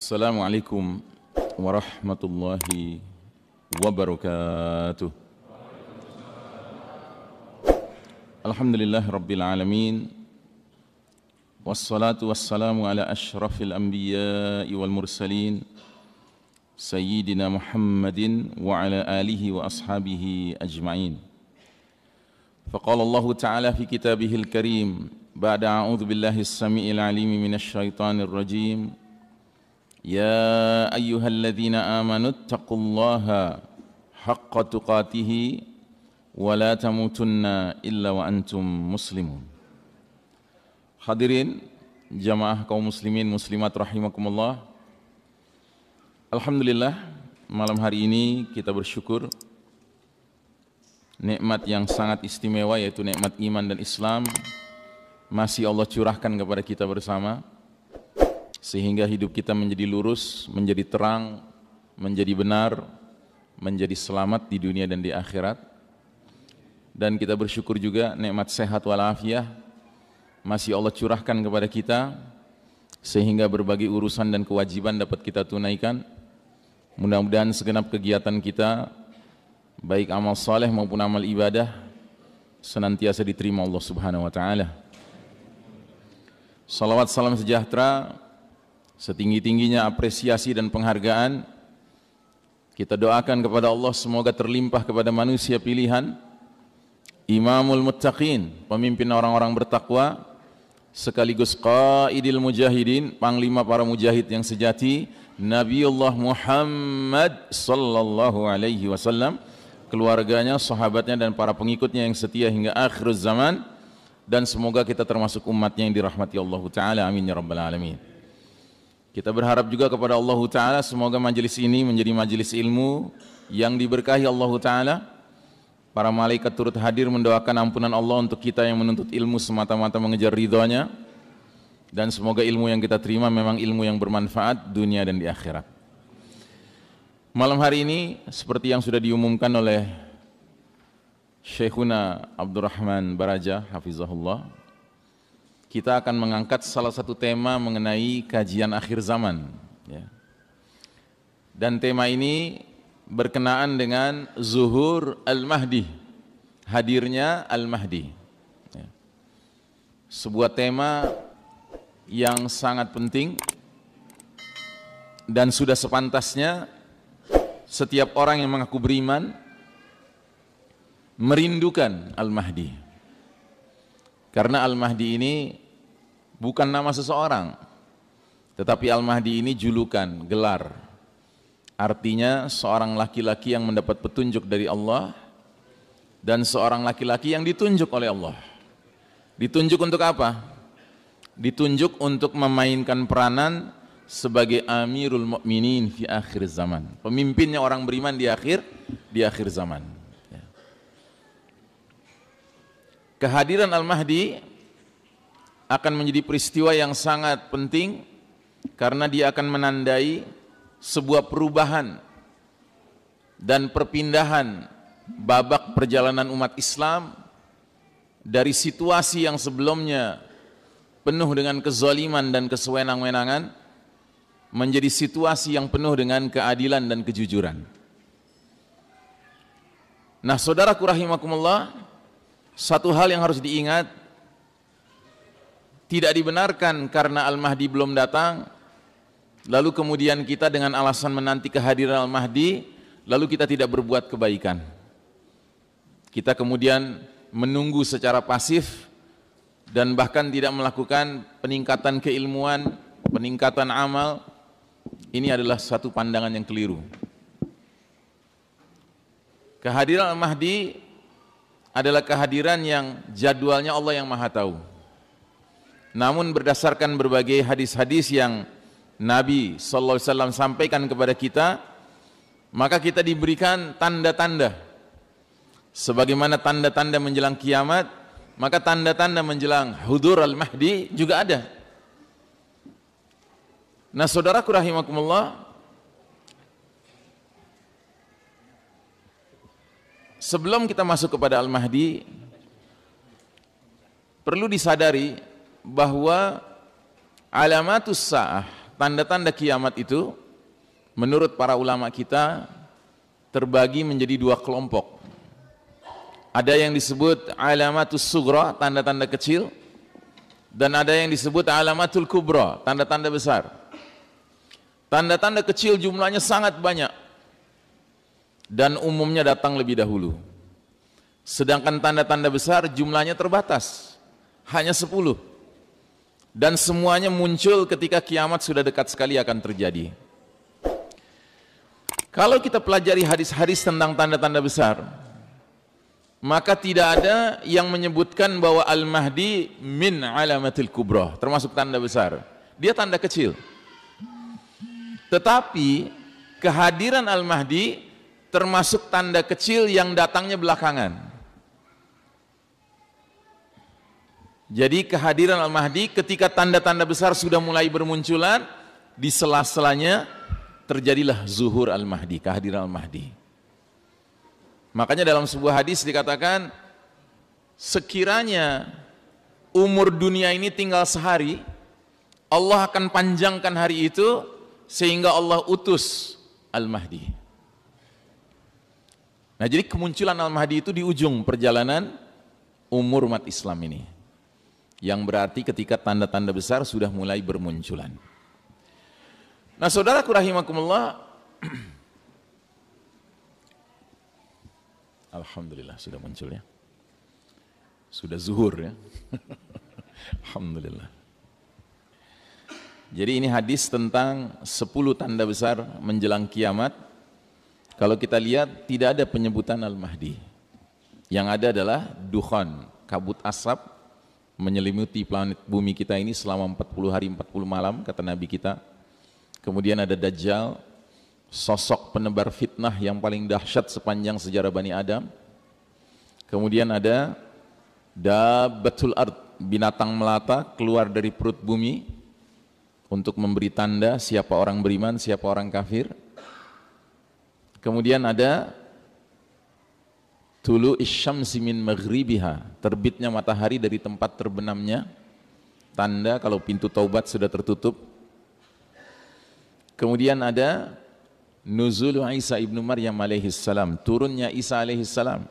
Assalamualaikum warahmatullahi wabarakatuh. Alhamdulillah Rabbil Alamin. Wassalatu wassalamu ala ashrafil anbiya'i wal mursalin Sayyidina Muhammadin wa ala alihi wa ashabihi ajma'in. Faqala Allah Ta'ala fi kitabihil karim ba'da a'udhu billahi as-sami'il alimi minasy syaitanir rajim. Ya ayyuhalladzina amanu taqullaha haqqa tuqatihi wa la tamutunna illa wa antum muslimun. Hadirin jamaah kaum muslimin muslimat rahimakumullah. Alhamdulillah malam hari ini kita bersyukur nikmat yang sangat istimewa yaitu nikmat iman dan Islam masih Allah curahkan kepada kita bersama, sehingga hidup kita menjadi lurus, menjadi terang, menjadi benar, menjadi selamat di dunia dan di akhirat. Dan kita bersyukur juga nikmat sehat walafiat masih Allah curahkan kepada kita, sehingga berbagai urusan dan kewajiban dapat kita tunaikan. Mudah-mudahan segenap kegiatan kita, baik amal saleh maupun amal ibadah, senantiasa diterima Allah Subhanahu wa Ta'ala. Salawat salam sejahtera setinggi-tingginya apresiasi dan penghargaan kita doakan kepada Allah semoga terlimpah kepada manusia pilihan, Imamul Muttaqin, pemimpin orang-orang bertakwa, sekaligus qaidil mujahidin, panglima para mujahid yang sejati, Nabiullah Muhammad sallallahu alaihi wasallam, keluarganya, sahabatnya dan para pengikutnya yang setia hingga akhir zaman, dan semoga kita termasuk umatnya yang dirahmati Allah Ta'ala, amin ya rabbal alamin. Kita berharap juga kepada Allah Ta'ala semoga majelis ini menjadi majelis ilmu yang diberkahi Allah Ta'ala. Para malaikat turut hadir mendoakan ampunan Allah untuk kita yang menuntut ilmu semata-mata mengejar ridhonya. Dan semoga ilmu yang kita terima memang ilmu yang bermanfaat dunia dan di akhirat. Malam hari ini seperti yang sudah diumumkan oleh Syekhuna Abdurrahman Baraja hafizahullah, kita akan mengangkat salah satu tema mengenai kajian akhir zaman, ya. Dan tema ini berkenaan dengan zuhur Al-Mahdi, hadirnya Al-Mahdi, ya. Sebuah tema yang sangat penting dan sudah sepantasnya setiap orang yang mengaku beriman merindukan Al-Mahdi. Karena Al-Mahdi ini bukan nama seseorang, tetapi Al-Mahdi ini julukan, gelar. Artinya seorang laki-laki yang mendapat petunjuk dari Allah dan seorang laki-laki yang ditunjuk oleh Allah. Ditunjuk untuk apa? Ditunjuk untuk memainkan peranan sebagai Amirul Mukminin fi akhir zaman, pemimpinnya orang beriman di akhir zaman. Kehadiran Al-Mahdi akan menjadi peristiwa yang sangat penting karena dia akan menandai sebuah perubahan dan perpindahan babak perjalanan umat Islam dari situasi yang sebelumnya penuh dengan kezaliman dan kesewenang-wenangan menjadi situasi yang penuh dengan keadilan dan kejujuran. Nah, saudaraku rahimakumullah, satu hal yang harus diingat, tidak dibenarkan karena Al-Mahdi belum datang, lalu kemudian kita dengan alasan menanti kehadiran Al-Mahdi, lalu kita tidak berbuat kebaikan. Kita kemudian menunggu secara pasif dan bahkan tidak melakukan peningkatan keilmuan, peningkatan amal. Ini adalah satu pandangan yang keliru. Kehadiran Al-Mahdi adalah kehadiran yang jadwalnya Allah yang Maha Tahu. Namun berdasarkan berbagai hadis-hadis yang Nabi sallallahu alaihi wasallam sampaikan kepada kita, maka kita diberikan tanda-tanda. Sebagaimana tanda-tanda menjelang kiamat, maka tanda-tanda menjelang hudur Al-Mahdi juga ada. Nah, saudaraku rahimakumullah, sebelum kita masuk kepada Al-Mahdi, perlu disadari bahwa alamatus sa'ah, tanda-tanda kiamat itu menurut para ulama kita terbagi menjadi dua kelompok. Ada yang disebut alamatus sughra, tanda-tanda kecil, dan ada yang disebut alamatul kubra, tanda-tanda besar. Tanda-tanda kecil jumlahnya sangat banyak dan umumnya datang lebih dahulu. Sedangkan tanda-tanda besar jumlahnya terbatas, hanya 10. Dan semuanya muncul ketika kiamat sudah dekat sekali akan terjadi. Kalau kita pelajari hadis-hadis tentang tanda-tanda besar, maka tidak ada yang menyebutkan bahwa Al-Mahdi min alamatil kubra, termasuk tanda besar. Dia tanda kecil. Tetapi kehadiran Al-Mahdi termasuk tanda kecil yang datangnya belakangan. Jadi kehadiran Al-Mahdi ketika tanda-tanda besar sudah mulai bermunculan, di sela-selanya terjadilah zuhur Al-Mahdi, kehadiran Al-Mahdi. Makanya dalam sebuah hadis dikatakan, sekiranya umur dunia ini tinggal sehari, Allah akan panjangkan hari itu sehingga Allah utus Al-Mahdi. Nah, jadi kemunculan Al-Mahdi itu di ujung perjalanan umur umat Islam ini, yang berarti ketika tanda-tanda besar sudah mulai bermunculan. Nah, saudaraku rahimakumullah, alhamdulillah sudah muncul ya, sudah zuhur ya. Alhamdulillah. Jadi ini hadis tentang 10 tanda besar menjelang kiamat. Kalau kita lihat tidak ada penyebutan Al-Mahdi. Yang ada adalah dukhan, kabut asap menyelimuti planet bumi kita ini selama 40 hari 40 malam, kata Nabi kita. Kemudian ada Dajjal, sosok penebar fitnah yang paling dahsyat sepanjang sejarah Bani Adam. Kemudian ada Dabbatul Ard, binatang melata keluar dari perut bumi untuk memberi tanda siapa orang beriman, siapa orang kafir. Kemudian ada Tulu isyamsi min maghribiha, terbitnya matahari dari tempat terbenamnya, tanda kalau pintu taubat sudah tertutup. Kemudian ada Nuzul Isa ibnu Maryam alaihissalam, turunnya Isa alaihissalam.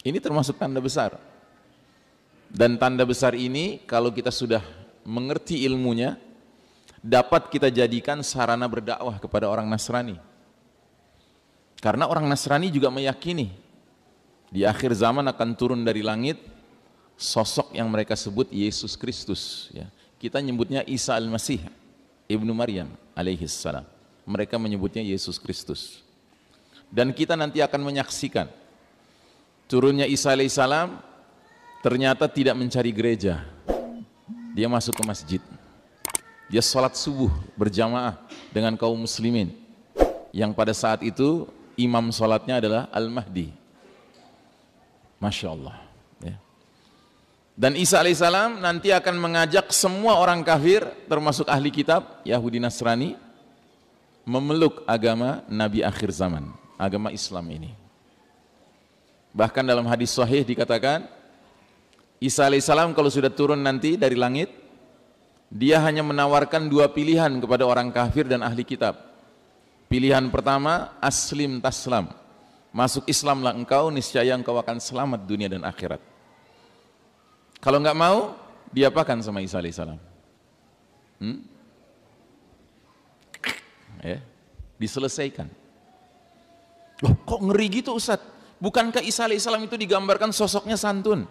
Ini termasuk tanda besar. Dan tanda besar ini kalau kita sudah mengerti ilmunya, dapat kita jadikan sarana berdakwah kepada orang Nasrani. Karena orang Nasrani juga meyakini di akhir zaman akan turun dari langit sosok yang mereka sebut Yesus Kristus. Ya. Kita nyebutnya Isa al-Masih ibnu Maryam alaihissalam. Mereka menyebutnya Yesus Kristus. Dan kita nanti akan menyaksikan turunnya Isa alaihissalam ternyata tidak mencari gereja. Dia masuk ke masjid. Dia sholat subuh berjamaah dengan kaum muslimin. Yang pada saat itu imam sholatnya adalah Al-Mahdi. Masya Allah ya. Dan Isa alaihissalam nanti akan mengajak semua orang kafir termasuk ahli kitab Yahudi Nasrani memeluk agama Nabi akhir zaman, agama Islam ini. Bahkan dalam hadis sahih dikatakan Isa alaihissalam kalau sudah turun nanti dari langit, dia hanya menawarkan 2 pilihan kepada orang kafir dan ahli kitab. Pilihan pertama, aslim taslam, masuk Islamlah engkau, niscaya engkau akan selamat dunia dan akhirat. Kalau enggak mau, diapakan sama Isa alaihissalam? Ya, diselesaikan. Loh, kok ngeri gitu Ustaz? Bukankah Isa alaihissalam itu digambarkan sosoknya santun?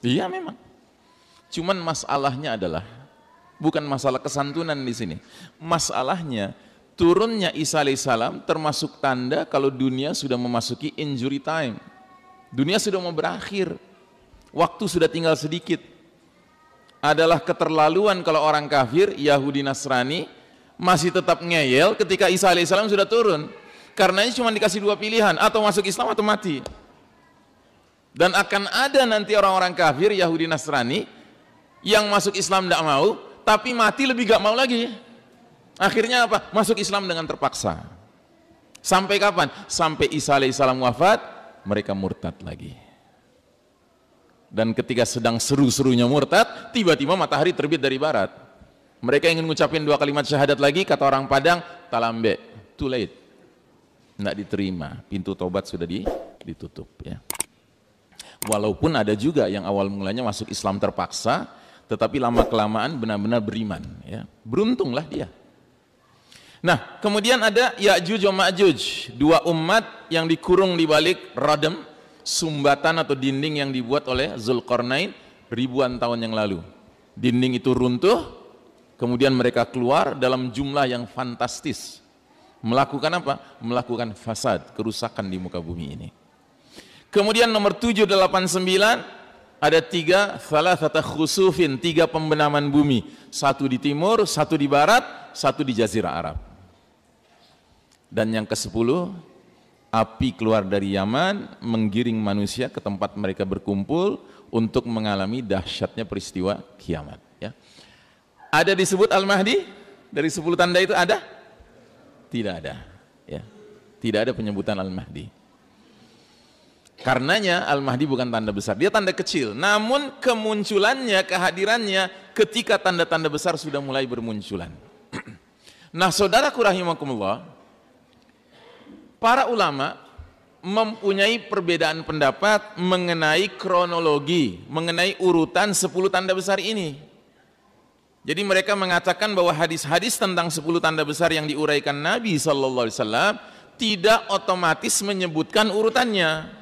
Iya memang. Cuman masalahnya adalah bukan masalah kesantunan di sini. Masalahnya turunnya Isa alaihissalam termasuk tanda kalau dunia sudah memasuki injury time. Dunia sudah mau berakhir. Waktu sudah tinggal sedikit. Adalah keterlaluan kalau orang kafir, Yahudi Nasrani masih tetap ngeyel ketika Isa alaihissalam sudah turun. Karena ini cuma dikasih 2 pilihan, atau masuk Islam atau mati. Dan akan ada nanti orang-orang kafir, Yahudi Nasrani yang masuk Islam tidak mau, tapi mati lebih gak mau lagi. Akhirnya apa? Masuk Islam dengan terpaksa. Sampai kapan? Sampai Isa alaihissalam wafat, mereka murtad lagi. Dan ketika sedang seru-serunya murtad, tiba-tiba matahari terbit dari barat. Mereka ingin ngucapin 2 kalimat syahadat lagi, kata orang Padang, talambe, too late. Tidak diterima, pintu tobat sudah ditutup. Ya. Walaupun ada juga yang awal mulanya masuk Islam terpaksa, tetapi lama-kelamaan benar-benar beriman. Ya. Beruntunglah dia. Nah, kemudian ada Ya'juj wa Ma'juj, 2 umat yang dikurung di balik radem, sumbatan atau dinding yang dibuat oleh Zulkarnain ribuan tahun yang lalu. Dinding itu runtuh, kemudian mereka keluar dalam jumlah yang fantastis. Melakukan apa? Melakukan fasad, kerusakan di muka bumi ini. Kemudian nomor 789, ada 3 thalathata khusufin, 3 pembenaman bumi. 1 di timur, 1 di barat, 1 di Jazirah Arab. Dan yang ke-10, api keluar dari Yaman menggiring manusia ke tempat mereka berkumpul untuk mengalami dahsyatnya peristiwa kiamat. Ya. Ada disebut Al-Mahdi? Dari 10 tanda itu ada? Tidak ada. Ya. Tidak ada penyebutan Al-Mahdi. Karenanya Al-Mahdi bukan tanda besar, dia tanda kecil. Namun kemunculannya, kehadirannya ketika tanda-tanda besar sudah mulai bermunculan. Nah, saudaraku rahimakumullah, para ulama mempunyai perbedaan pendapat mengenai kronologi, mengenai urutan 10 tanda besar ini. Jadi mereka mengatakan bahwa hadis-hadis tentang 10 tanda besar yang diuraikan Nabi SAW tidak otomatis menyebutkan urutannya.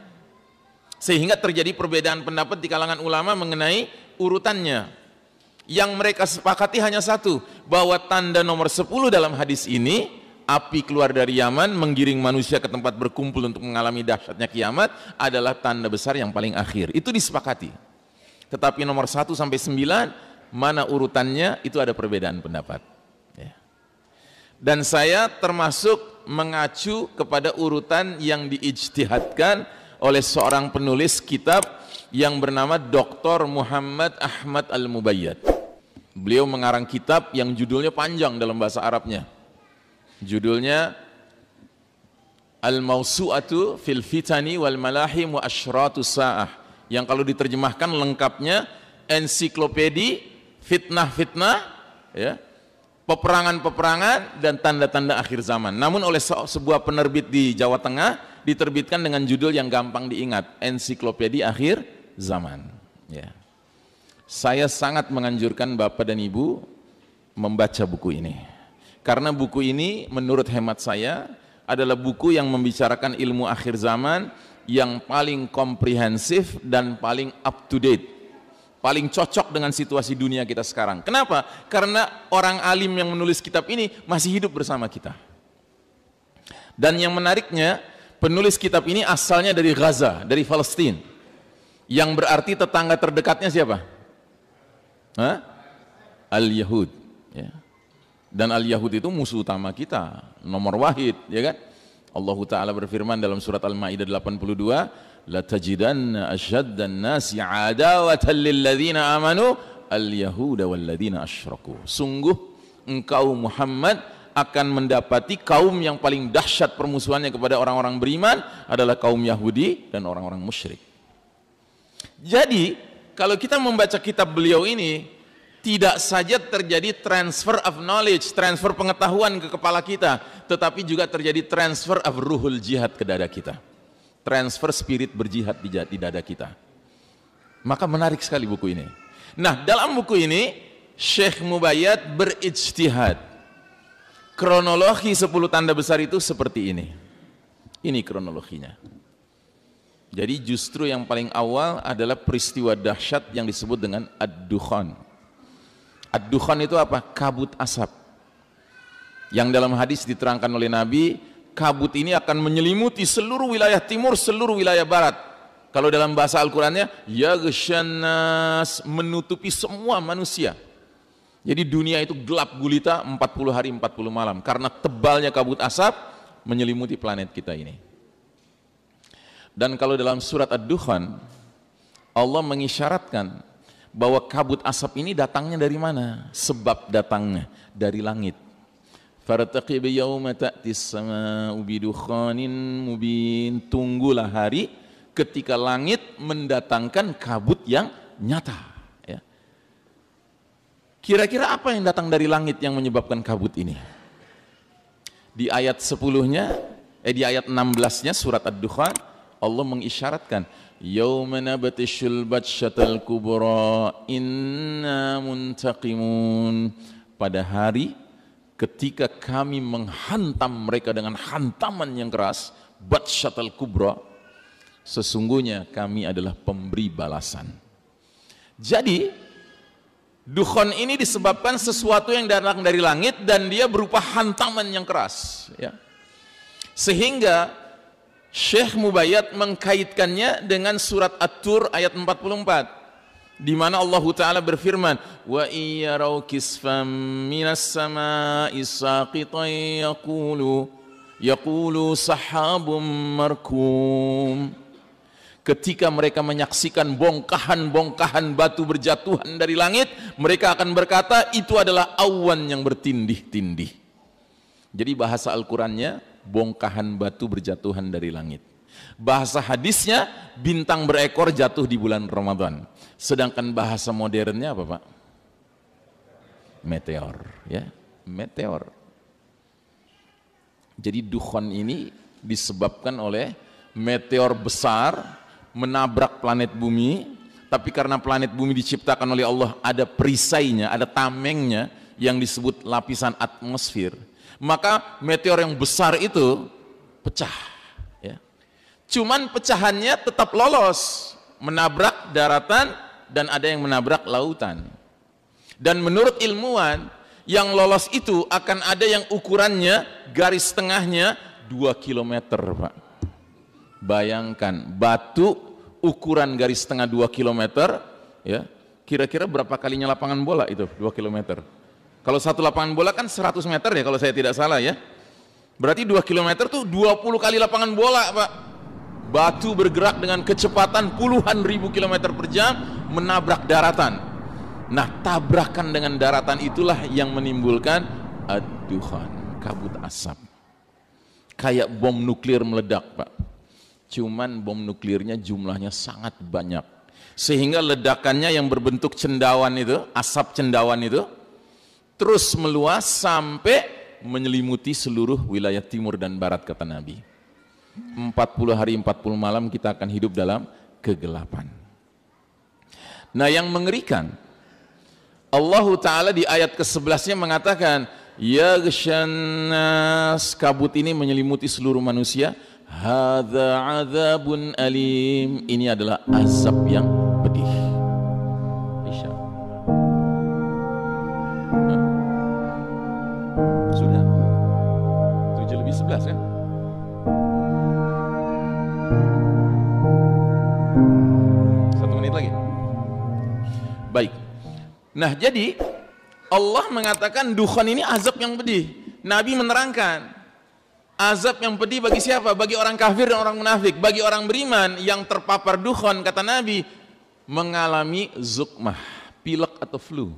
Sehingga terjadi perbedaan pendapat di kalangan ulama mengenai urutannya. Yang mereka sepakati hanya satu, bahwa tanda nomor 10 dalam hadis ini, api keluar dari Yaman menggiring manusia ke tempat berkumpul untuk mengalami dahsyatnya kiamat, adalah tanda besar yang paling akhir. Itu disepakati. Tetapi nomor 1 sampai 9, mana urutannya, itu ada perbedaan pendapat. Ya. Dan saya termasuk mengacu kepada urutan yang diijtihadkan oleh seorang penulis kitab yang bernama Dr. Muhammad Ahmad Al-Mubayyad. Beliau mengarang kitab yang judulnya panjang dalam bahasa Arabnya. Judulnya Al-Mawsu'atu fil Fitani wal Malahim wa Asyratus Sa'ah, yang kalau diterjemahkan lengkapnya ensiklopedi fitnah-fitnah, ya, peperangan-peperangan dan tanda-tanda akhir zaman. Namun oleh sebuah penerbit di Jawa Tengah diterbitkan dengan judul yang gampang diingat, Ensiklopedi Akhir Zaman. Ya. Saya sangat menganjurkan Bapak dan Ibu membaca buku ini. Karena buku ini menurut hemat saya adalah buku yang membicarakan ilmu akhir zaman yang paling komprehensif dan paling up to date, paling cocok dengan situasi dunia kita sekarang. Kenapa? Karena orang alim yang menulis kitab ini masih hidup bersama kita. Dan yang menariknya, penulis kitab ini asalnya dari Gaza, dari Palestina, yang berarti tetangga terdekatnya siapa? Al-Yahud. Ya. Dan Al-Yahud itu musuh utama kita, nomor wahid, ya kan? Allah Ta'ala berfirman dalam surat Al-Ma'idah 82, la tajidanna asyaddan nasi adawatan lilladzina amanu al-yahuda walladzina asyraku. Sungguh engkau Muhammad akan mendapati kaum yang paling dahsyat permusuhannya kepada orang-orang beriman adalah kaum Yahudi dan orang-orang musyrik. Jadi kalau kita membaca kitab beliau ini, tidak saja terjadi transfer of knowledge, transfer pengetahuan ke kepala kita, tetapi juga terjadi transfer of ruhul jihad ke dada kita, transfer spirit berjihad di dada kita. Maka menarik sekali buku ini. Nah, dalam buku ini Syekh Mubayyad berijtihad. Kronologi 10 tanda besar itu seperti ini. Ini kronologinya. Jadi justru yang paling awal adalah peristiwa dahsyat yang disebut dengan Ad-Dukhan. Ad-Dukhan itu apa? Kabut asap. Yang dalam hadis diterangkan oleh Nabi, kabut ini akan menyelimuti seluruh wilayah timur, seluruh wilayah barat. Kalau dalam bahasa Al-Qur'annya, yaghshannas, menutupi semua manusia. Jadi dunia itu gelap gulita 40 hari 40 malam karena tebalnya kabut asap menyelimuti planet kita ini. Dan kalau dalam surat Ad-Dukhan, Allah mengisyaratkan bahwa kabut asap ini datangnya dari mana? Sebab datangnya dari langit. Fartaqib yawma ta'tis sama'u bidukhanin mubin. Tunggulah hari ketika langit mendatangkan kabut yang nyata. Ya. Kira-kira apa yang datang dari langit yang menyebabkan kabut ini? Di ayat 10-nya, di ayat 16-nya surat Ad-Dukhan, Allah mengisyaratkan, Yauma nabtishul batsyatal kubra inna muntaqimun. Pada hari ketika kami menghantam mereka dengan hantaman yang keras, batsyatal kubra, sesungguhnya kami adalah pemberi balasan. Jadi Dukhon ini disebabkan sesuatu yang datang dari langit dan dia berupa hantaman yang keras, ya. Sehingga Syekh Mubayyad mengkaitkannya dengan surat At-Tur ayat 44, di mana Allah Ta'ala berfirman, wa iyarau kisfam minas sama'i saqitan yaqulu sahabum markum. Ketika mereka menyaksikan bongkahan-bongkahan batu berjatuhan dari langit, mereka akan berkata, itu adalah awan yang bertindih-tindih. Jadi bahasa Al-Qurannya, bongkahan batu berjatuhan dari langit. Bahasa hadisnya, bintang berekor jatuh di bulan Ramadan. Sedangkan bahasa modernnya apa, Pak? Meteor, ya, meteor. Jadi dukhon ini disebabkan oleh meteor besar menabrak planet bumi, tapi karena planet bumi diciptakan oleh Allah ada perisainya, ada tamengnya yang disebut lapisan atmosfer, maka meteor yang besar itu pecah, ya. Cuman pecahannya tetap lolos, menabrak daratan dan ada yang menabrak lautan. Dan menurut ilmuwan, yang lolos itu akan ada yang ukurannya garis tengahnya 2 km, Pak. Bayangkan batu ukuran garis tengah 2 km, ya, kira-kira berapa kalinya lapangan bola itu 2 km? Kalau satu lapangan bola kan 100 meter ya kalau saya tidak salah, ya. Berarti 2 km tuh 20 kali lapangan bola, Pak. Batu bergerak dengan kecepatan puluhan ribu kilometer per jam menabrak daratan. Nah, tabrakan dengan daratan itulah yang menimbulkan ad-dukhan, kabut asap. Kayak bom nuklir meledak, Pak. Cuman bom nuklirnya jumlahnya sangat banyak, sehingga ledakannya yang berbentuk cendawan itu, asap cendawan itu terus meluas sampai menyelimuti seluruh wilayah timur dan barat, kata Nabi. 40 hari 40 malam kita akan hidup dalam kegelapan. Nah, yang mengerikan, Allah Ta'ala di ayat ke-11-nya mengatakan, yaghshannas, kabut ini menyelimuti seluruh manusia. Hadza adzabun alim, ini adalah azab yang pedih. Isya. Sudah 7:11 kan? Satu menit lagi. Baik. Nah, jadi Allah mengatakan dukhon ini azab yang pedih. Nabi menerangkan, azab yang pedih bagi siapa? Bagi orang kafir dan orang munafik. Bagi orang beriman yang terpapar dukhon, kata Nabi, mengalami zukmah, pilek atau flu.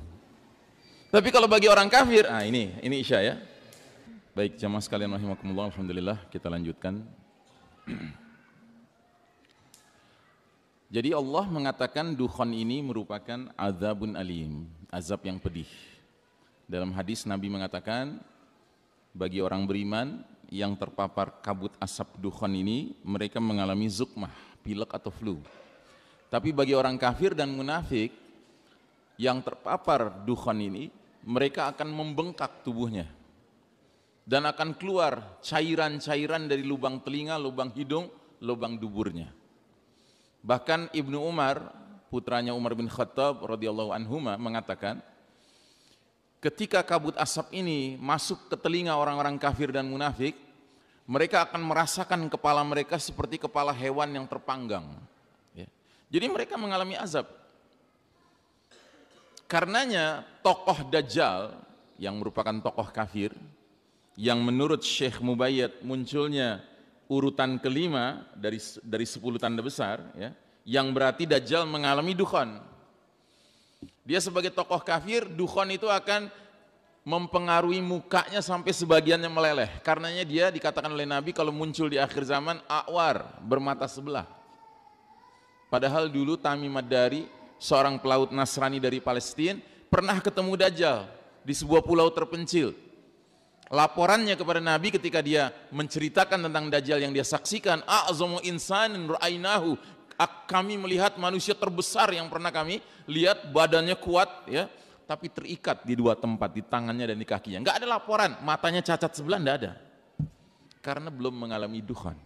Tapi kalau bagi orang kafir, ini Isya, ya. Baik, jamaah sekalian rahimakumullah, alhamdulillah, kita lanjutkan. Jadi Allah mengatakan dukhon ini merupakan azabun alim, azab yang pedih. Dalam hadis Nabi mengatakan, bagi orang beriman yang terpapar kabut asap dukhon ini, mereka mengalami zukmah, pilek atau flu. Tapi bagi orang kafir dan munafik yang terpapar dukhon ini, mereka akan membengkak tubuhnya dan akan keluar cairan-cairan dari lubang telinga, lubang hidung, lubang duburnya. Bahkan Ibnu Umar, putranya Umar bin Khattab radhiyallahu anhuma, mengatakan, ketika kabut asap ini masuk ke telinga orang-orang kafir dan munafik, mereka akan merasakan kepala mereka seperti kepala hewan yang terpanggang, ya. Jadi mereka mengalami azab. Karenanya tokoh Dajjal yang merupakan tokoh kafir, yang menurut Syekh Mubayyad munculnya urutan kelima dari 10 tanda besar, ya, yang berarti Dajjal mengalami dukhon. Dia sebagai tokoh kafir, dukhon itu akan mempengaruhi mukanya sampai sebagiannya meleleh. Karenanya dia dikatakan oleh Nabi kalau muncul di akhir zaman, a'war, bermata sebelah. Padahal dulu Tamim Ad-Dari, seorang pelaut Nasrani dari Palestina, pernah ketemu Dajjal di sebuah pulau terpencil. Laporannya kepada Nabi ketika dia menceritakan tentang Dajjal yang dia saksikan, a'zamu insanin ra'ainahu, kami melihat manusia terbesar yang pernah kami lihat, badannya kuat ya, tapi terikat di dua tempat, di tangannya dan di kakinya. Enggak ada laporan, matanya cacat sebelah, enggak ada. Karena belum mengalami duhan.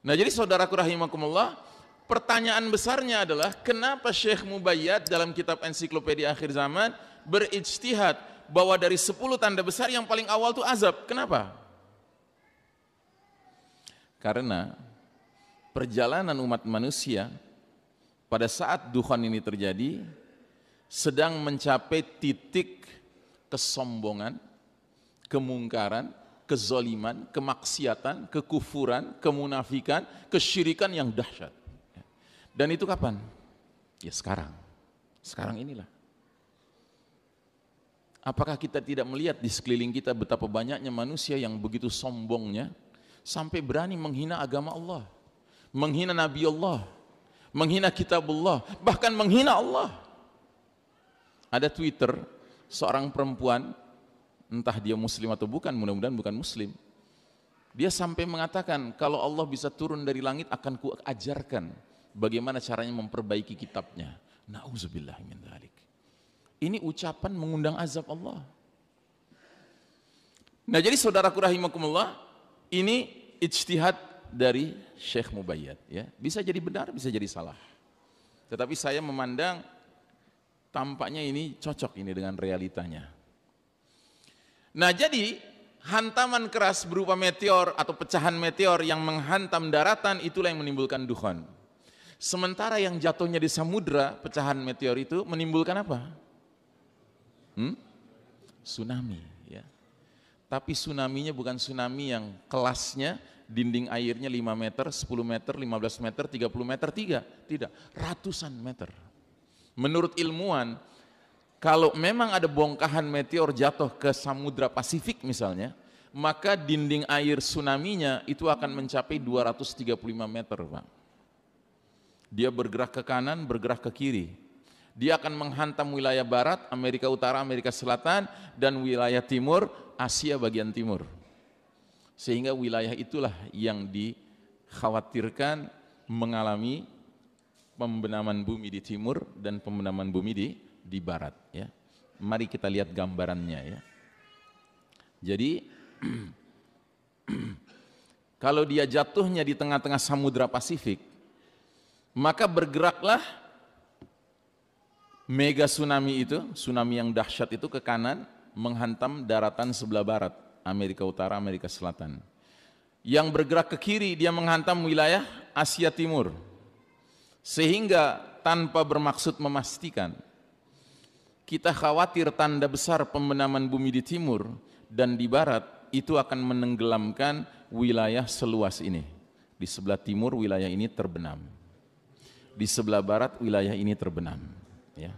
Nah, jadi saudaraku rahimakumullah, pertanyaan besarnya adalah kenapa Syekh Mubayyad dalam kitab Ensiklopedia Akhir Zaman berijtihad bahwa dari 10 tanda besar yang paling awal itu azab. Kenapa? Karena perjalanan umat manusia pada saat duhan ini terjadi sedang mencapai titik kesombongan, kemungkaran, kezaliman, kemaksiatan, kekufuran, kemunafikan, kesyirikan yang dahsyat. Dan itu kapan? Ya sekarang. Sekarang inilah. Apakah kita tidak melihat di sekeliling kita betapa banyaknya manusia yang begitu sombongnya sampai berani menghina agama Allah, menghina Nabi Allah, menghina kitabullah, bahkan menghina Allah. Ada Twitter seorang perempuan, entah dia muslim atau bukan, mudah-mudahan bukan muslim, dia sampai mengatakan kalau Allah bisa turun dari langit akan kuajarkan bagaimana caranya memperbaiki kitabnya. Nauzubillah min dzalik. Ini ucapan mengundang azab Allah. Nah, jadi saudaraku rahimakumullah, ini ijtihad dari Syekh Mubayyad ya. Bisa jadi benar, bisa jadi salah. Tetapi saya memandang tampaknya ini cocok ini dengan realitanya. Nah, jadi hantaman keras berupa meteor atau pecahan meteor yang menghantam daratan itulah yang menimbulkan duhan. Sementara yang jatuhnya di samudra, pecahan meteor itu menimbulkan apa? Tsunami ya. Tapi tsunaminya bukan tsunami yang kelasnya dinding airnya 5 meter, 10 meter, 15 meter, 30 meter, tidak, ratusan meter. Menurut ilmuwan, kalau memang ada bongkahan meteor jatuh ke Samudra Pasifik misalnya, maka dinding air tsunaminya itu akan mencapai 235 meter, Pak. Dia bergerak ke kanan, bergerak ke kiri. Dia akan menghantam wilayah barat, Amerika Utara, Amerika Selatan, dan wilayah timur, Asia bagian timur. Sehingga wilayah itulah yang dikhawatirkan mengalami pembenaman bumi di timur dan pembenaman bumi di barat. Ya. Mari kita lihat gambarannya ya. Jadi kalau dia jatuhnya di tengah-tengah Samudra Pasifik, maka bergeraklah mega tsunami itu, tsunami yang dahsyat itu ke kanan menghantam daratan sebelah barat, Amerika Utara, Amerika Selatan. Yang bergerak ke kiri dia menghantam wilayah Asia Timur. Sehingga tanpa bermaksud memastikan, kita khawatir tanda besar pembenaman bumi di timur dan di barat itu akan menenggelamkan wilayah seluas ini. Di sebelah timur wilayah ini terbenam. Di sebelah barat wilayah ini terbenam. Ya.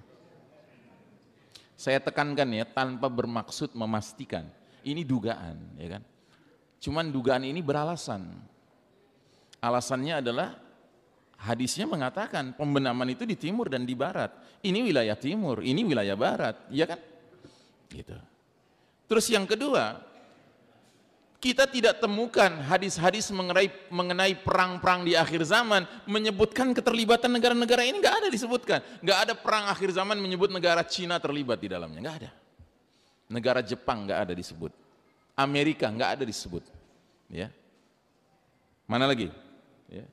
Saya tekankan ya, tanpa bermaksud memastikan. Ini dugaan, ya kan? Cuman dugaan ini beralasan. Alasannya adalah hadisnya mengatakan pembenaman itu di timur dan di barat. Ini wilayah timur, ini wilayah barat, ya kan? Gitu. Terus yang kedua, kita tidak temukan hadis-hadis mengenai perang-perang di akhir zaman menyebutkan keterlibatan negara-negara ini, nggak ada disebutkan. Nggak ada perang akhir zaman menyebut negara Cina terlibat di dalamnya, nggak ada. Negara Jepang nggak ada disebut. Amerika nggak ada disebut. Ya. Mana lagi? Ya.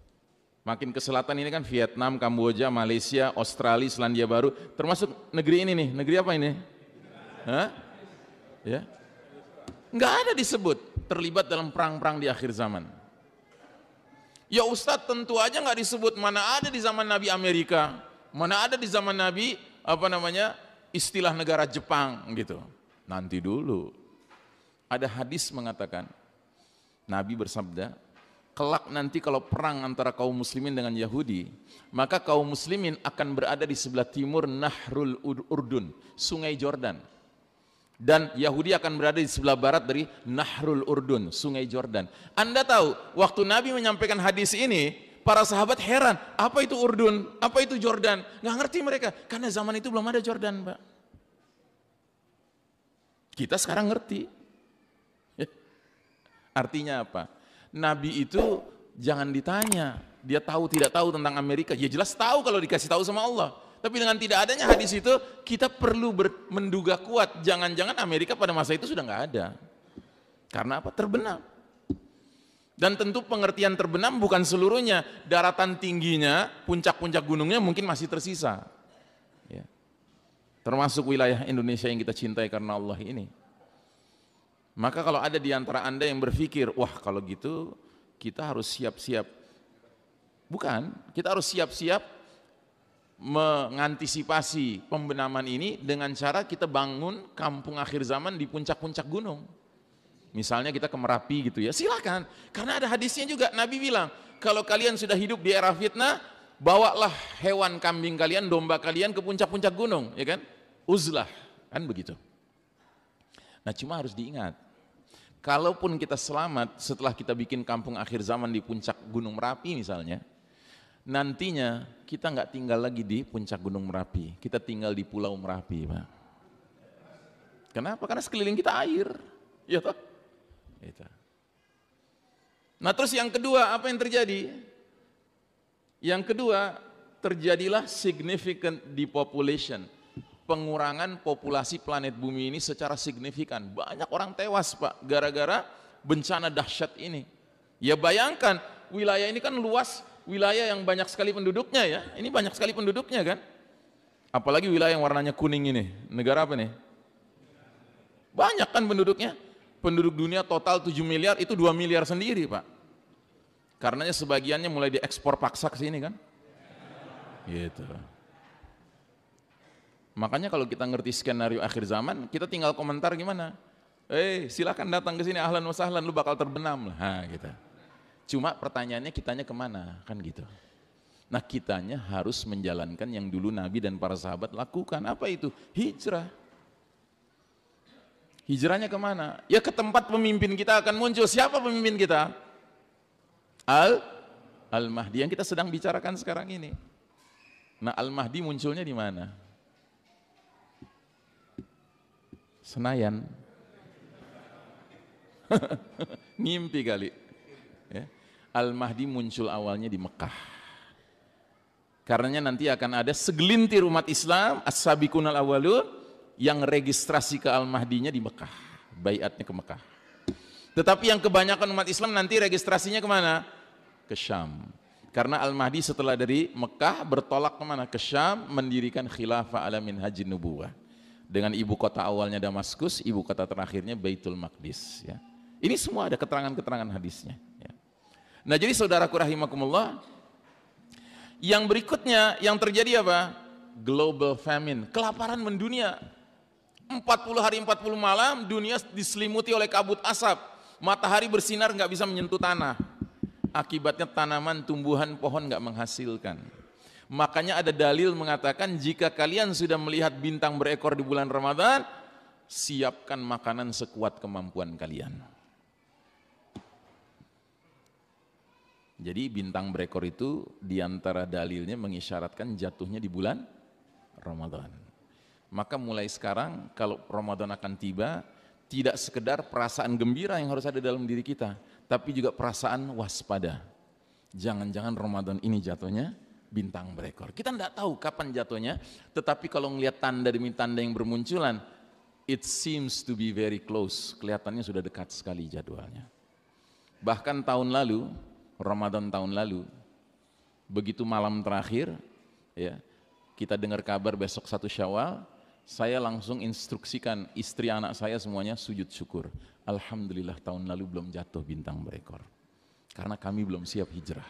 Makin ke selatan ini kan Vietnam, Kamboja, Malaysia, Australia, Selandia Baru, termasuk negeri ini nih. Negeri apa ini? Hah? Ya. Nggak ada disebut terlibat dalam perang-perang di akhir zaman. Ya Ustadz, tentu aja nggak disebut. Mana ada di zaman Nabi Amerika, mana ada di zaman Nabi istilah negara Jepang gitu. Nanti dulu. Ada hadis mengatakan, Nabi bersabda, kelak nanti kalau perang antara kaum muslimin dengan Yahudi, maka kaum muslimin akan berada di sebelah timur Nahrul Urdun, Sungai Jordan. Dan Yahudi akan berada di sebelah barat dari Nahrul Urdun, Sungai Jordan. Anda tahu, waktu Nabi menyampaikan hadis ini, Para sahabat heran, apa itu Urdun, apa itu Jordan? Nggak ngerti mereka, karena zaman itu belum ada Jordan, Pak. Kita sekarang ngerti. Artinya apa? Nabi itu jangan ditanya, dia tahu tidak tahu tentang Amerika. Ya jelas tahu kalau dikasih tahu sama Allah. Tapi dengan tidak adanya hadis itu, kita perlu menduga kuat, jangan-jangan Amerika pada masa itu sudah nggak ada. Karena apa? Terbenam. Dan tentu pengertian terbenam bukan seluruhnya, daratan tingginya, puncak-puncak gunungnya mungkin masih tersisa. Ya. Termasuk wilayah Indonesia yang kita cintai karena Allah ini. Maka kalau ada di antara Anda yang berpikir, wah kalau gitu kita harus siap-siap. Bukan, kita harus siap-siap mengantisipasi pembenaman ini dengan cara kita bangun kampung akhir zaman di puncak-puncak gunung. Misalnya kita ke Merapi gitu ya, silakan. Karena ada hadisnya juga, Nabi bilang, kalau kalian sudah hidup di era fitnah, bawalah hewan kambing kalian, domba kalian ke puncak-puncak gunung, ya kan? Uzlah, kan begitu. Nah cuma harus diingat, kalaupun kita selamat setelah kita bikin kampung akhir zaman di puncak Gunung Merapi misalnya, nantinya kita nggak tinggal lagi di puncak Gunung Merapi, kita tinggal di Pulau Merapi, Pak. Kenapa? Karena sekeliling kita air, ya toh? Itu. Nah terus yang kedua apa yang terjadi? Yang kedua terjadilah significant depopulation, pengurangan populasi planet bumi ini secara signifikan. Banyak orang tewas Pak gara-gara bencana dahsyat ini. Ya bayangkan wilayah ini kan luas, wilayah yang banyak sekali penduduknya ya. Ini banyak sekali penduduknya kan. Apalagi wilayah yang warnanya kuning ini. Negara apa nih? Banyak kan penduduknya. Penduduk dunia total 7 miliar, itu 2 miliar sendiri Pak. Karenanya sebagiannya mulai diekspor paksa ke sini kan. Gitu. Makanya kalau kita ngerti skenario akhir zaman, kita tinggal komentar gimana? Silakan datang ke sini, ahlan wa sahlan, lu bakal terbenam lah. Nah, gitu. Cuma pertanyaannya kitanya kemana? Kan gitu. Nah kitanya harus menjalankan yang dulu Nabi dan para sahabat lakukan. Apa itu? Hijrah. Hijrahnya kemana? Ya ke tempat pemimpin kita akan muncul. Siapa pemimpin kita? Al-Mahdi yang kita sedang bicarakan sekarang ini. Nah Al-Mahdi munculnya di mana? Senayan. Ngimpi kali. Ya. Al-Mahdi muncul awalnya di Mekah. Karenanya nanti akan ada segelintir umat Islam, as-sabiqunal awwalun, yang registrasi ke Al-Mahdinya di Mekah, baiatnya ke Mekah. Tetapi yang kebanyakan umat Islam nanti registrasinya kemana? Ke Syam. Karena Al-Mahdi setelah dari Mekah bertolak kemana? Ke Syam, mendirikan khilafah ala minhajin nubuwah. Dengan ibu kota awalnya Damaskus, ibu kota terakhirnya Baitul Maqdis. Ya. Ini semua ada keterangan-keterangan hadisnya. Ya. Nah jadi saudaraku rahimakumullah, yang berikutnya yang terjadi apa? Global famine, kelaparan mendunia. 40 hari 40 malam dunia diselimuti oleh kabut asap, matahari bersinar nggak bisa menyentuh tanah, akibatnya tanaman, tumbuhan, pohon nggak menghasilkan. Makanya ada dalil mengatakan jika kalian sudah melihat bintang berekor di bulan Ramadan, siapkan makanan sekuat kemampuan kalian. Jadi bintang berekor itu diantara dalilnya mengisyaratkan jatuhnya di bulan Ramadan. Maka mulai sekarang kalau Ramadan akan tiba, tidak sekedar perasaan gembira yang harus ada dalam diri kita, tapi juga perasaan waspada. Jangan-jangan Ramadan ini jatuhnya bintang berekor. Kita tidak tahu kapan jatuhnya, tetapi kalau melihat tanda demi tanda yang bermunculan, it seems to be very close. Kelihatannya sudah dekat sekali jadwalnya. Bahkan tahun lalu, Ramadan tahun lalu, begitu malam terakhir, ya, kita dengar kabar besok 1 Syawal, saya langsung instruksikan istri anak saya semuanya sujud syukur. Alhamdulillah tahun lalu belum jatuh bintang berekor. Karena kami belum siap hijrah.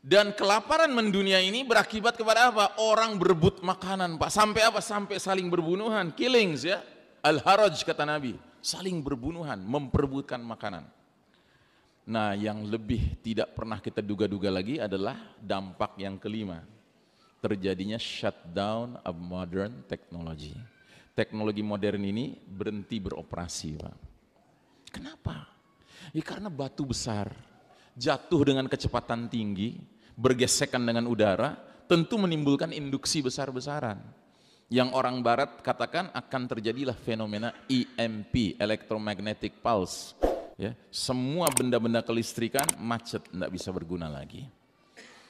Dan kelaparan mendunia ini berakibat kepada apa? Orang berebut makanan Pak. Sampai apa? Sampai saling berbunuhan. Killings ya. Al-Haraj kata Nabi. Saling berbunuhan, memperebutkan makanan. Nah yang lebih tidak pernah kita duga-duga lagi adalah dampak yang kelima. Terjadinya shutdown of modern technology. Teknologi modern ini berhenti beroperasi Pak. Kenapa? Ya karena batu besar, jatuh dengan kecepatan tinggi, bergesekan dengan udara, tentu menimbulkan induksi besar-besaran. Yang orang barat katakan akan terjadilah fenomena EMP, electromagnetic pulse. Ya, semua benda-benda kelistrikan macet, tidak bisa berguna lagi.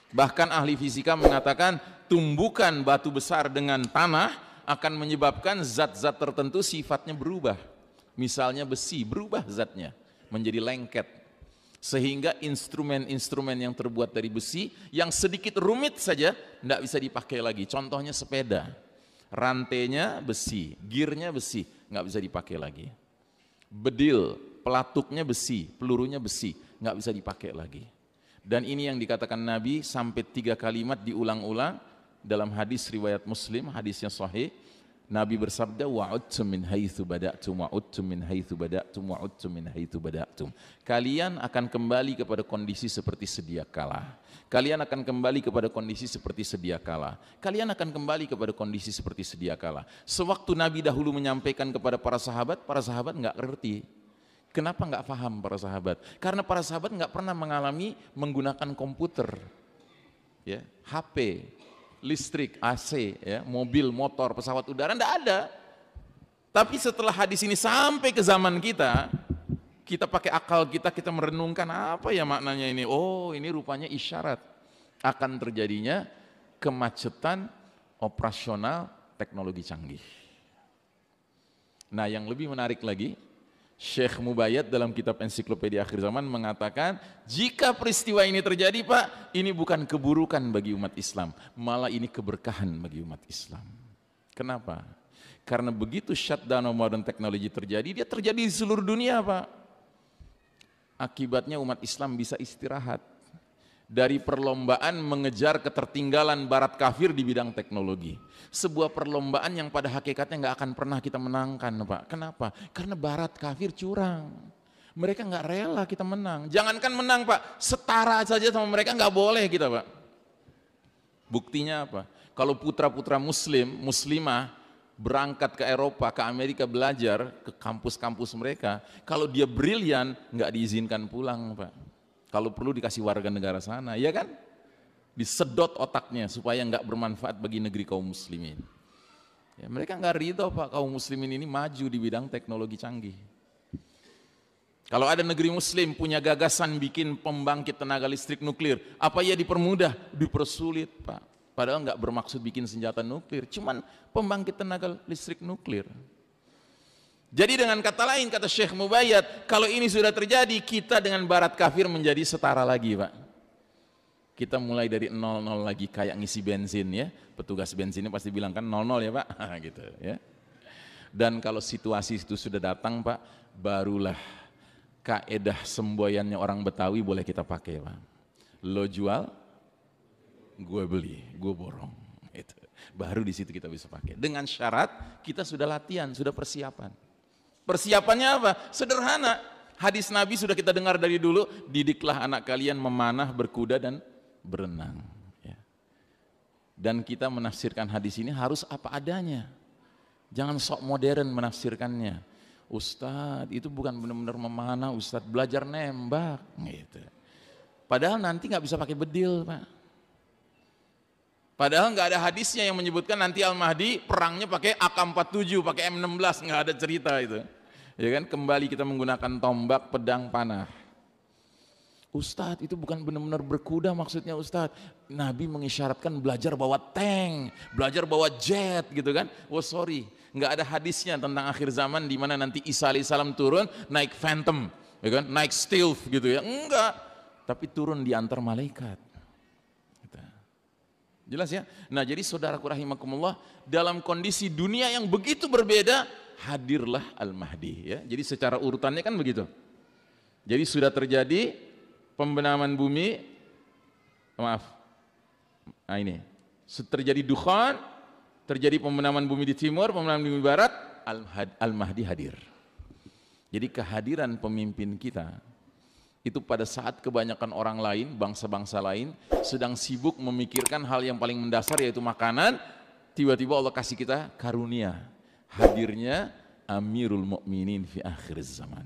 Bahkan ahli fisika mengatakan tumbukan batu besar dengan tanah akan menyebabkan zat-zat tertentu sifatnya berubah. Misalnya besi, berubah zatnya menjadi lengket. Sehingga instrumen-instrumen yang terbuat dari besi yang sedikit rumit saja tidak bisa dipakai lagi. Contohnya sepeda, rantainya besi, gearnya besi, nggak bisa dipakai lagi. Bedil, pelatuknya besi, pelurunya besi, nggak bisa dipakai lagi. Dan ini yang dikatakan Nabi sampai 3 kalimat diulang-ulang dalam hadis riwayat Muslim, hadisnya sahih. Nabi bersabda, wa'udtum min haitsu bada'tum wa'udtum min haitsu bada'tum wa'udtum min haitsu bada'tum. Kalian akan kembali kepada kondisi seperti sedia kala. Kalian akan kembali kepada kondisi seperti sedia kala. Kalian akan kembali kepada kondisi seperti sedia kala. Sewaktu Nabi dahulu menyampaikan kepada para sahabat enggak ngerti. Kenapa enggak paham para sahabat? Karena para sahabat enggak pernah mengalami menggunakan komputer, ya, HP, listrik, AC, ya, mobil, motor, pesawat udara, enggak ada. Tapi setelah hadis ini sampai ke zaman kita, kita pakai akal kita merenungkan apa ya maknanya ini. Oh, ini rupanya isyarat akan terjadinya kemacetan operasional teknologi canggih. Nah, yang lebih menarik lagi, Syekh Mubayyad dalam kitab Ensiklopedia Akhir Zaman mengatakan, jika peristiwa ini terjadi Pak, ini bukan keburukan bagi umat Islam, malah ini keberkahan bagi umat Islam. Kenapa? Karena begitu shutdown modern technology terjadi, dia terjadi di seluruh dunia Pak. Akibatnya umat Islam bisa istirahat dari perlombaan mengejar ketertinggalan barat kafir di bidang teknologi. Sebuah perlombaan yang pada hakikatnya nggak akan pernah kita menangkan Pak. Kenapa? Karena barat kafir curang. Mereka nggak rela kita menang. Jangankan menang Pak, setara saja sama mereka nggak boleh kita Pak. Buktinya apa? Kalau putra-putra muslimah berangkat ke Eropa, ke Amerika belajar, ke kampus-kampus mereka, kalau dia brilian nggak diizinkan pulang Pak. Kalau perlu dikasih warga negara sana, ya kan? Disedot otaknya supaya nggak bermanfaat bagi negeri kaum muslimin. Ya, mereka nggak ridho Pak kaum muslimin ini maju di bidang teknologi canggih. Kalau ada negeri muslim punya gagasan bikin pembangkit tenaga listrik nuklir, apa ya dipermudah? Dipersulit Pak. Padahal nggak bermaksud bikin senjata nuklir, cuman pembangkit tenaga listrik nuklir. Jadi dengan kata lain, kata Syekh Mubayyad, kalau ini sudah terjadi, kita dengan barat kafir menjadi setara lagi Pak. Kita mulai dari 00 lagi, kayak ngisi bensin ya. Petugas bensinnya pasti bilang kan 00 ya Pak, gitu ya. Dan kalau situasi itu sudah datang Pak, barulah kaedah semboyannya orang Betawi boleh kita pakai Pak. Lo jual, gue beli, gue borong. Itu. Baru di situ kita bisa pakai. Dengan syarat kita sudah latihan, sudah persiapan. Persiapannya apa? Sederhana. Hadis Nabi sudah kita dengar dari dulu, didiklah anak kalian memanah, berkuda dan berenang. Ya. Dan kita menafsirkan hadis ini harus apa adanya. Jangan sok modern menafsirkannya. Ustadz itu bukan benar-benar memanah, Ustadz belajar nembak. Gitu. Padahal nanti nggak bisa pakai bedil Pak. Padahal nggak ada hadisnya yang menyebutkan nanti Al-Mahdi perangnya pakai AK-47, pakai M16, nggak ada cerita itu. Ya kan, kembali kita menggunakan tombak, pedang, panah. Ustadz itu bukan benar-benar berkuda maksudnya Ustadz. Nabi mengisyaratkan belajar bawa tank, belajar bawa jet gitu kan. Oh sorry, nggak ada hadisnya tentang akhir zaman di mana nanti Isa alaihissalam turun naik Phantom, ya kan, naik Stealth gitu ya. Enggak, tapi turun di antar malaikat. Jelas ya? Nah jadi saudaraku rahimakumullah, dalam kondisi dunia yang begitu berbeda, hadirlah Al-Mahdi ya. Jadi secara urutannya kan begitu. Jadi sudah terjadi pembenaman bumi, maaf, nah ini, terjadi dukhan, terjadi pembenaman bumi di timur, pembenaman bumi barat, Al-Mahdi hadir. Jadi kehadiran pemimpin kita, itu pada saat kebanyakan orang lain, bangsa-bangsa lain sedang sibuk memikirkan hal yang paling mendasar yaitu makanan, tiba-tiba Allah kasih kita karunia hadirnya Amirul Mukminin fi akhir zaman.